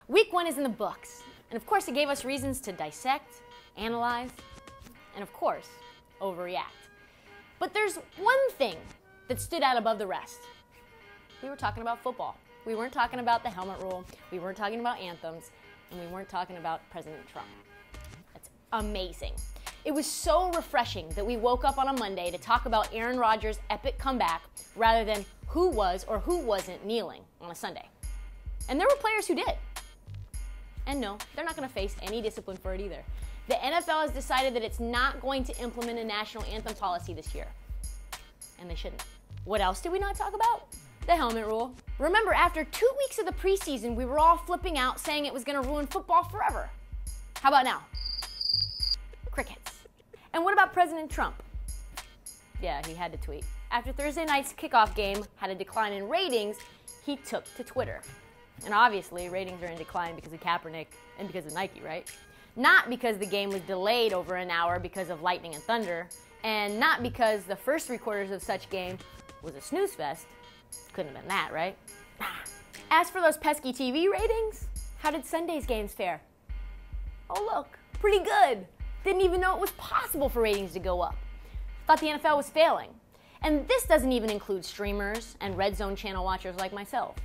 Week 1 is in the books, and of course it gave us reasons to dissect, analyze, and of course, overreact. But there's one thing that stood out above the rest. We were talking about football. We weren't talking about the helmet rule, we weren't talking about anthems, and we weren't talking about President Trump. That's amazing. It was so refreshing that we woke up on a Monday to talk about Aaron Rodgers' epic comeback rather than who was or who wasn't kneeling on a Sunday. And there were players who did. And no, they're not going to face any discipline for it either. The NFL has decided that it's not going to implement a national anthem policy this year. And they shouldn't. What else did we not talk about? The helmet rule. Remember, after 2 weeks of the preseason, we were all flipping out saying it was going to ruin football forever. How about now? Crickets. And what about President Trump? Yeah, he had to tweet. After Thursday night's kickoff game had a decline in ratings, he took to Twitter. And obviously, ratings are in decline because of Kaepernick and because of Nike, right? Not because the game was delayed over an hour because of lightning and thunder, and not because the first 3 quarters of such game was a snooze fest. Couldn't have been that, right? As for those pesky TV ratings, how did Sunday's games fare? Oh look, pretty good. Didn't even know it was possible for ratings to go up. Thought the NFL was failing. And this doesn't even include streamers and Red Zone channel watchers like myself.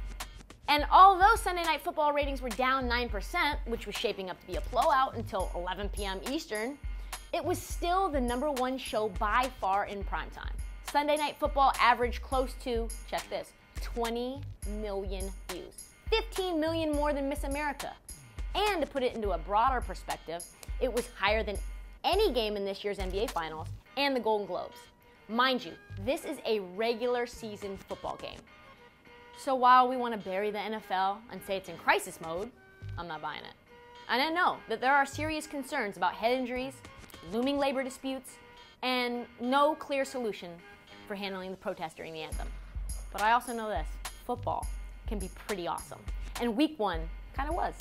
And although Sunday Night Football ratings were down 9%, which was shaping up to be a blowout until 11 p.m. Eastern, it was still the #1 show by far in primetime. Sunday Night Football averaged close to, check this, 20 million views. 15 million more than Miss America. And to put it into a broader perspective, it was higher than any game in this year's NBA Finals and the Golden Globes. Mind you, this is a regular season football game. So while we want to bury the NFL and say it's in crisis mode, I'm not buying it. And I know that there are serious concerns about head injuries, looming labor disputes, and no clear solution for handling the protest during the anthem. But I also know this, football can be pretty awesome. And week 1 kind of was.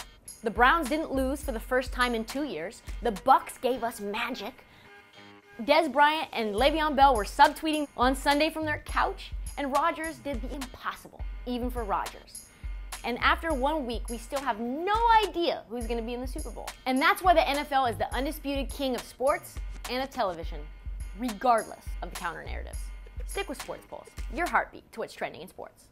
The Browns didn't lose for the first time in 2 years. The Bucks gave us magic. Dez Bryant and Le'Veon Bell were subtweeting on Sunday from their couch. And Rodgers did the impossible, even for Rodgers. And after 1 week, we still have no idea who's going to be in the Super Bowl. And that's why the NFL is the undisputed king of sports and of television, regardless of the counter narratives. Stick with Sports Pulse, your heartbeat to what's trending in sports.